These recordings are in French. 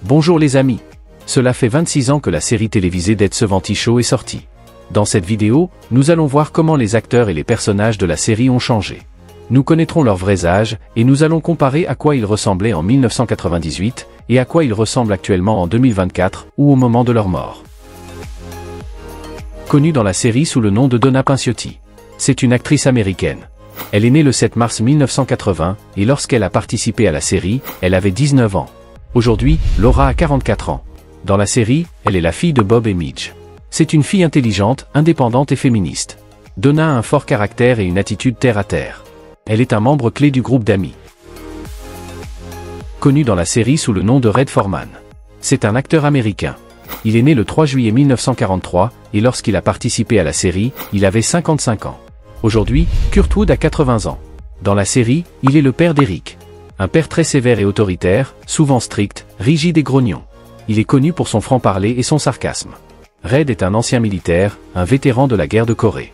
Bonjour les amis. Cela fait 26 ans que la série télévisée Dead 70 Show est sortie. Dans cette vidéo, nous allons voir comment les acteurs et les personnages de la série ont changé. Nous connaîtrons leurs vrais âges, et nous allons comparer à quoi ils ressemblaient en 1998, et à quoi ils ressemblent actuellement en 2024, ou au moment de leur mort. Connue dans la série sous le nom de Donna Pinciotti. C'est une actrice américaine. Elle est née le 7 mars 1980, et lorsqu'elle a participé à la série, elle avait 19 ans. Aujourd'hui, Laura a 44 ans. Dans la série, elle est la fille de Bob et Midge. C'est une fille intelligente, indépendante et féministe. Donna a un fort caractère et une attitude terre-à-terre. Elle est un membre clé du groupe d'amis. Connu dans la série sous le nom de Red Foreman. C'est un acteur américain. Il est né le 3 juillet 1943, et lorsqu'il a participé à la série, il avait 55 ans. Aujourd'hui, Kurt Wood a 80 ans. Dans la série, il est le père d'Eric. Un père très sévère et autoritaire, souvent strict, rigide et grognon. Il est connu pour son franc-parler et son sarcasme. Red est un ancien militaire, un vétéran de la guerre de Corée.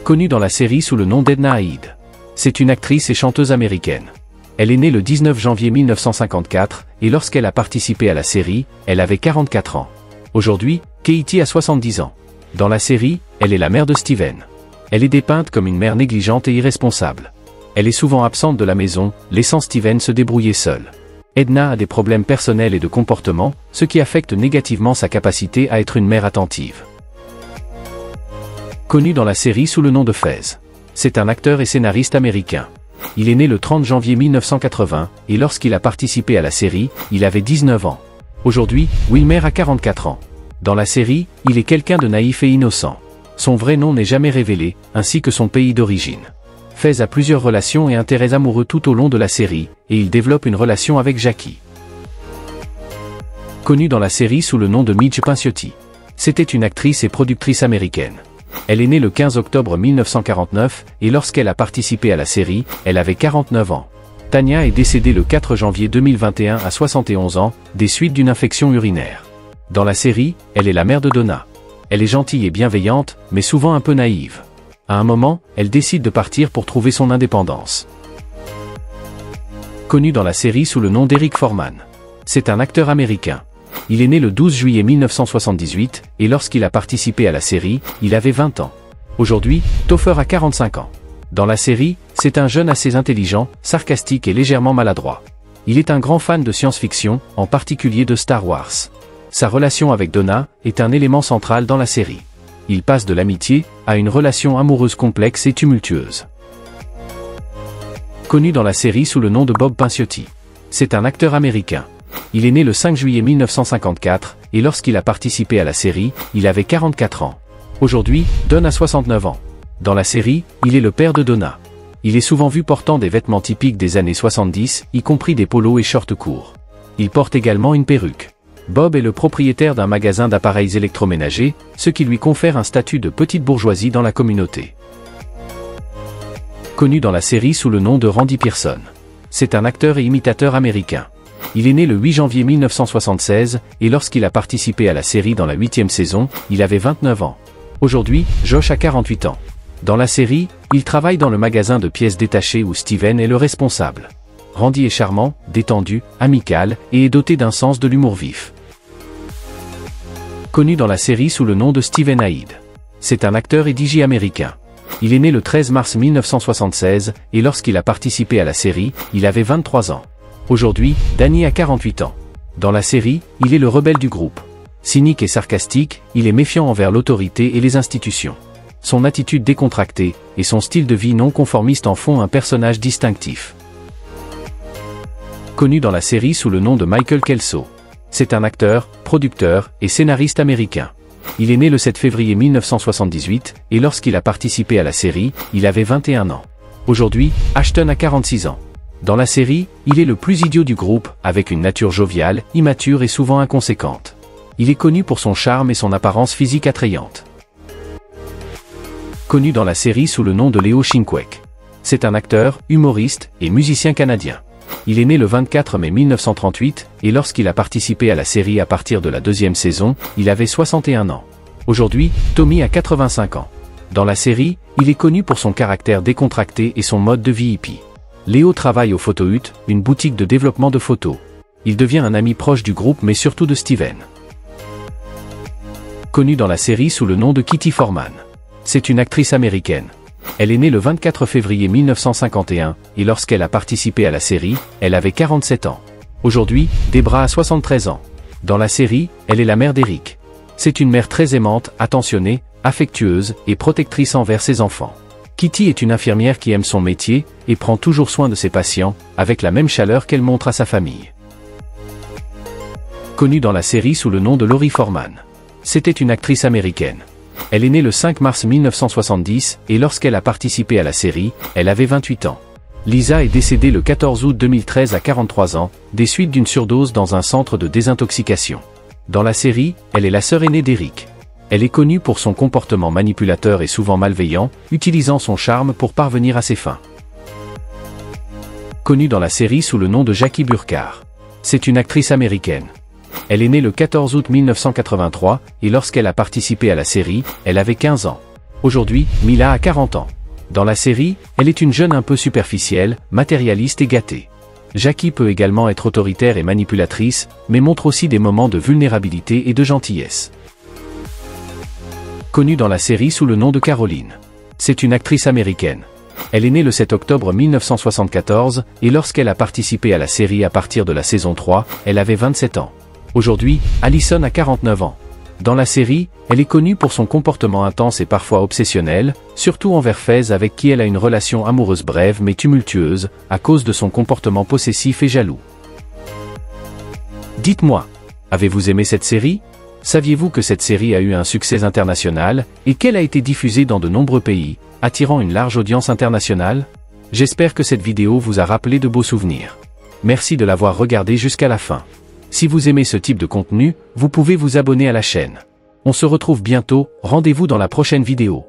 Connue dans la série sous le nom d'Edna Haïd. C'est une actrice et chanteuse américaine. Elle est née le 19 janvier 1954, et lorsqu'elle a participé à la série, elle avait 44 ans. Aujourd'hui, Katie a 70 ans. Dans la série, elle est la mère de Steven. Elle est dépeinte comme une mère négligente et irresponsable. Elle est souvent absente de la maison, laissant Steven se débrouiller seul. Edna a des problèmes personnels et de comportement, ce qui affecte négativement sa capacité à être une mère attentive. Connu dans la série sous le nom de Fez. C'est un acteur et scénariste américain. Il est né le 30 janvier 1980, et lorsqu'il a participé à la série, il avait 19 ans. Aujourd'hui, Wilmer a 44 ans. Dans la série, il est quelqu'un de naïf et innocent. Son vrai nom n'est jamais révélé, ainsi que son pays d'origine. Fez a plusieurs relations et intérêts amoureux tout au long de la série, et il développe une relation avec Jackie. Connue dans la série sous le nom de Midge Pinciotti. C'était une actrice et productrice américaine. Elle est née le 15 octobre 1949, et lorsqu'elle a participé à la série, elle avait 49 ans. Tanya est décédée le 4 janvier 2021 à 71 ans, des suites d'une infection urinaire. Dans la série, elle est la mère de Donna. Elle est gentille et bienveillante, mais souvent un peu naïve. À un moment, elle décide de partir pour trouver son indépendance. Connu dans la série sous le nom d'Eric Foreman. C'est un acteur américain. Il est né le 12 juillet 1978, et lorsqu'il a participé à la série, il avait 20 ans. Aujourd'hui, Topher a 45 ans. Dans la série, c'est un jeune assez intelligent, sarcastique et légèrement maladroit. Il est un grand fan de science-fiction, en particulier de Star Wars. Sa relation avec Donna est un élément central dans la série. Il passe de l'amitié à une relation amoureuse complexe et tumultueuse. Connu dans la série sous le nom de Bob Pinciotti. C'est un acteur américain. Il est né le 5 juillet 1954, et lorsqu'il a participé à la série, il avait 44 ans. Aujourd'hui, Don a 69 ans. Dans la série, il est le père de Donna. Il est souvent vu portant des vêtements typiques des années 70, y compris des polos et shorts courts. Il porte également une perruque. Bob est le propriétaire d'un magasin d'appareils électroménagers, ce qui lui confère un statut de petite bourgeoisie dans la communauté. Connu dans la série sous le nom de Randy Pearson. C'est un acteur et imitateur américain. Il est né le 8 janvier 1976, et lorsqu'il a participé à la série dans la 8e saison, il avait 29 ans. Aujourd'hui, Josh a 48 ans. Dans la série, il travaille dans le magasin de pièces détachées où Steven est le responsable. Randy est charmant, détendu, amical, et est doté d'un sens de l'humour vif. Connu dans la série sous le nom de Steven Haïd. C'est un acteur et DJ américain. Il est né le 13 mars 1976, et lorsqu'il a participé à la série, il avait 23 ans. Aujourd'hui, Danny a 48 ans. Dans la série, il est le rebelle du groupe. Cynique et sarcastique, il est méfiant envers l'autorité et les institutions. Son attitude décontractée, et son style de vie non conformiste en font un personnage distinctif. Connu dans la série sous le nom de Michael Kelso. C'est un acteur, producteur et scénariste américain. Il est né le 7 février 1978, et lorsqu'il a participé à la série, il avait 21 ans. Aujourd'hui, Ashton a 46 ans. Dans la série, il est le plus idiot du groupe, avec une nature joviale, immature et souvent inconséquente. Il est connu pour son charme et son apparence physique attrayante. Connu dans la série sous le nom de Leo Shinkwek. C'est un acteur, humoriste et musicien canadien. Il est né le 24 mai 1938, et lorsqu'il a participé à la série à partir de la 2e saison, il avait 61 ans. Aujourd'hui, Tommy a 85 ans. Dans la série, il est connu pour son caractère décontracté et son mode de vie hippie. Léo travaille au Photo Hut, une boutique de développement de photos. Il devient un ami proche du groupe mais surtout de Steven. Connue dans la série sous le nom de Kitty Forman. C'est une actrice américaine. Elle est née le 24 février 1951, et lorsqu'elle a participé à la série, elle avait 47 ans. Aujourd'hui, Debra a 73 ans. Dans la série, elle est la mère d'Eric. C'est une mère très aimante, attentionnée, affectueuse et protectrice envers ses enfants. Kitty est une infirmière qui aime son métier et prend toujours soin de ses patients, avec la même chaleur qu'elle montre à sa famille. Connue dans la série sous le nom de Lori Foreman. C'était une actrice américaine. Elle est née le 5 mars 1970 et lorsqu'elle a participé à la série, elle avait 28 ans. Lisa est décédée le 14 août 2013 à 43 ans, des suites d'une surdose dans un centre de désintoxication. Dans la série, elle est la sœur aînée d'Eric. Elle est connue pour son comportement manipulateur et souvent malveillant, utilisant son charme pour parvenir à ses fins. Connue dans la série sous le nom de Jackie Burkhardt. C'est une actrice américaine. Elle est née le 14 août 1983, et lorsqu'elle a participé à la série, elle avait 15 ans. Aujourd'hui, Mila a 40 ans. Dans la série, elle est une jeune un peu superficielle, matérialiste et gâtée. Jackie peut également être autoritaire et manipulatrice, mais montre aussi des moments de vulnérabilité et de gentillesse. Connue dans la série sous le nom de Caroline. C'est une actrice américaine. Elle est née le 7 octobre 1974, et lorsqu'elle a participé à la série à partir de la saison 3, elle avait 27 ans. Aujourd'hui, Allison a 49 ans. Dans la série, elle est connue pour son comportement intense et parfois obsessionnel, surtout envers Fez avec qui elle a une relation amoureuse brève mais tumultueuse, à cause de son comportement possessif et jaloux. Dites-moi, avez-vous aimé cette série? Saviez-vous que cette série a eu un succès international, et qu'elle a été diffusée dans de nombreux pays, attirant une large audience internationale? J'espère que cette vidéo vous a rappelé de beaux souvenirs. Merci de l'avoir regardé jusqu'à la fin. Si vous aimez ce type de contenu, vous pouvez vous abonner à la chaîne. On se retrouve bientôt, rendez-vous dans la prochaine vidéo.